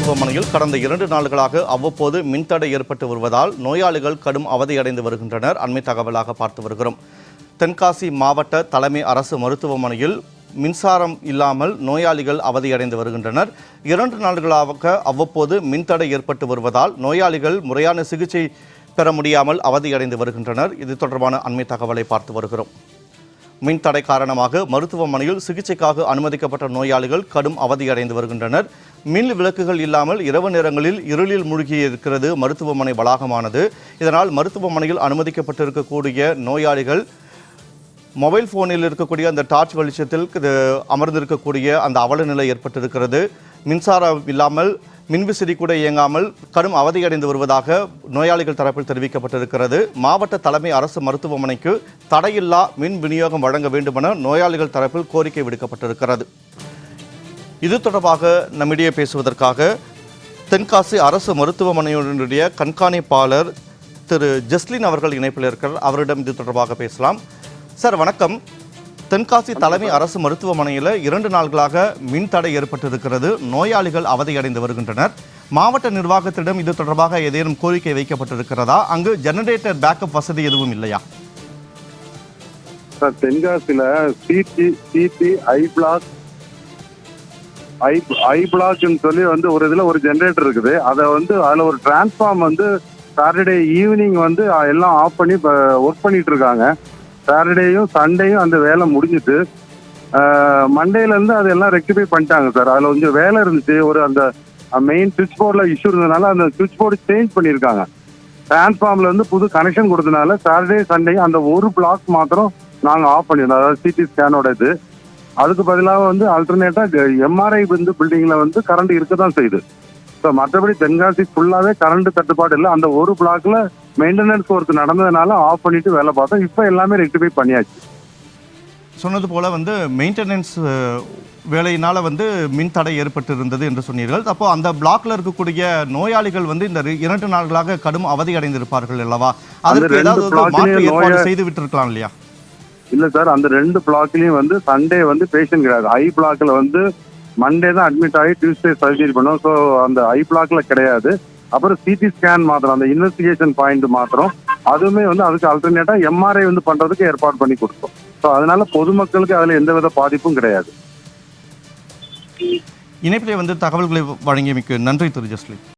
மருத்துவமனையில் கடந்த 2 நாட்களாக அவ்வப்போது மின்தடை ஏற்பட்டு வருவதால் நோயாளிகள் கடும் அவதியடைந்து வருகின்றனர். அண்மை தகவலாக பார்த்து வருகிறோம். தென்காசி மாவட்ட தலைமை அரசு மருத்துவமனையில் மின்சாரம் இல்லாமல் நோயாளிகள் அவதியடைந்து வருகின்றனர். 2 நாட்களாக அவ்வப்போது மின்தடை ஏற்பட்டு வருவதால் நோயாளிகள் முறையான சிகிச்சை பெற முடியாமல் அவதியடைந்து வருகின்றனர். இது தொடர்பான அண்மை தகவலை பார்த்து வருகிறோம். மின்தடை காரணமாக மருத்துவமனையில் சிகிச்சைக்காக அனுமதிக்கப்பட்ட நோயாளிகள் கடும் அவதியடைந்து வருகின்றனர். மின் விளக்குகள் இல்லாமல் இரவு நேரங்களில் இருளில் மூழ்கி இருக்கிறது மருத்துவமனை வளாகமானது. இதனால் மருத்துவமனையில் அனுமதிக்கப்பட்டிருக்கக்கூடிய நோயாளிகள் மொபைல் ஃபோனில் இருக்கக்கூடிய அந்த டார்ச் வெளிச்சத்தில் அமர்ந்திருக்கக்கூடிய அந்த அவல நிலை ஏற்பட்டிருக்கிறது. மின்சாரம் இல்லாமல் மின்விசிறி கூட இயங்காமல் கடும் அவதியடைந்து வருவதாக நோயாளிகள் தரப்பில் தெரிவிக்கப்பட்டிருக்கிறது. மாவட்ட தலைமை அரசு மருத்துவமனைக்கு தடையில்லா மின் விநியோகம் வழங்க வேண்டுமென நோயாளிகள் தரப்பில் கோரிக்கை விடுக்கப்பட்டிருக்கிறது. இது தொடர்பாக நம்மிடையே பேசுவதற்காக தென்காசி அரசு மருத்துவமனையினுடைய கண்காணிப்பாளர் திரு ஜஸ்லின் அவர்கள் இணைப்பில் இருக்கிறார். அவரிடம் இது தொடர்பாக பேசலாம். சார் வணக்கம். தென்காசி தலைமை அரசு மருத்துவமனையில் 2 நாட்களாக மின் தடை ஏற்பட்டிருக்கிறது. நோயாளிகள் அவதியடைந்து வருகின்றனர். மாவட்ட நிர்வாகத்திடம் இது தொடர்பாக ஏதேனும் கோரிக்கை வைக்கப்பட்டிருக்கிறதா? அங்கு ஜெனரேட்டர் பேக்கப் வசதி எதுவும் இல்லையா? சார், தென்காசியில் சிடி ஐ பிளாக்னு சொல்லி ஒரு இதில் ஒரு ஜெனரேட்டர் இருக்குது. அதில் ஒரு டிரான்ஸ்ஃபார்ம் சாட்டர்டே ஈவினிங் எல்லாம் ஆஃப் பண்ணி ஒர்க் பண்ணிட்டு இருக்காங்க. சாட்டர்டேயும் சண்டேயும் அந்த வேலை முடிஞ்சிட்டு மண்டேலேருந்து அதெல்லாம் ரெக்டிஃபை பண்ணிட்டாங்க சார். அதில் கொஞ்சம் வேலை இருந்துச்சு. அந்த மெயின் சுவிட்ச் போர்டில் இஷ்யூ இருந்ததுனால அந்த சுவிட்ச் போர்டு சேஞ்ச் பண்ணியிருக்காங்க. டிரான்ஸ்ஃபார்ம்ல புது கனெக்ஷன் கொடுத்ததுனால சாட்டர்டே சண்டே அந்த ஒரு பிளாக் மாத்திரம் நாங்கள் ஆஃப் பண்ணியிருந்தோம். அதாவது சிடி ஸ்கேனோட இது. அதுக்கு பதிலாக ஆல்டர்னேட்டாக எம்ஆர்ஐ பில்டிங்கில் கரண்ட் இருக்க தான் செய்யுது. ஸோ மற்றபடி தென்காசி ஃபுல்லாகவே கரண்ட் தட்டுப்பாடு இல்லை. அந்த ஒரு பிளாக்ல மெயின்டெனன்ஸ் ஒர்க் நடந்ததுனால ஆஃப் பண்ணிட்டு வேலை பார்த்தோம். இப்போ எல்லாமே ரெக்டிஃபை பண்ணியாச்சு. சொன்னது போல மெயின்டெனன்ஸ் வேலையினால மின் தடை ஏற்பட்டு இருந்தது என்று சொன்னீர்கள். அப்போ அந்த பிளாக்ல இருக்கக்கூடிய நோயாளிகள் இந்த 2 நாட்களாக கடும் அவதி அடைந்திருப்பார்கள் அல்லவா? அதற்கு ஏதாவது மாற்று ஏற்பாடு செய்து விட்டு இல்லையா? இல்ல சார், அந்த 2 பிளாக்லயும் சண்டே பேஷண்ட் கிடையாது. ஐ பிளாக்ல மண்டே தான் அட்மிட் ஆகி டியூஸ்டே சர்ஜரி பண்ணோம். ஸோ அந்த ஐ பிளாக்ல கிடையாது. அப்புறம் சிடி ஸ்கேன் மாத்திரம், அந்த இன்வெஸ்டிகேஷன் பாயிண்ட் மாத்திரம், அதுவுமே அதுக்கு அல்டர்னேட்டா எம்ஆர்ஐ பண்றதுக்கு ஏற்பாடு பண்ணி கொடுத்தோம். ஸோ அதனால பொதுமக்களுக்கு அதுல எந்தவித பாதிப்பும் கிடையாது. இணைப்பிலே தகவல்களை வழங்கியமைக்கு நன்றி திரு ஜஸ்லின்.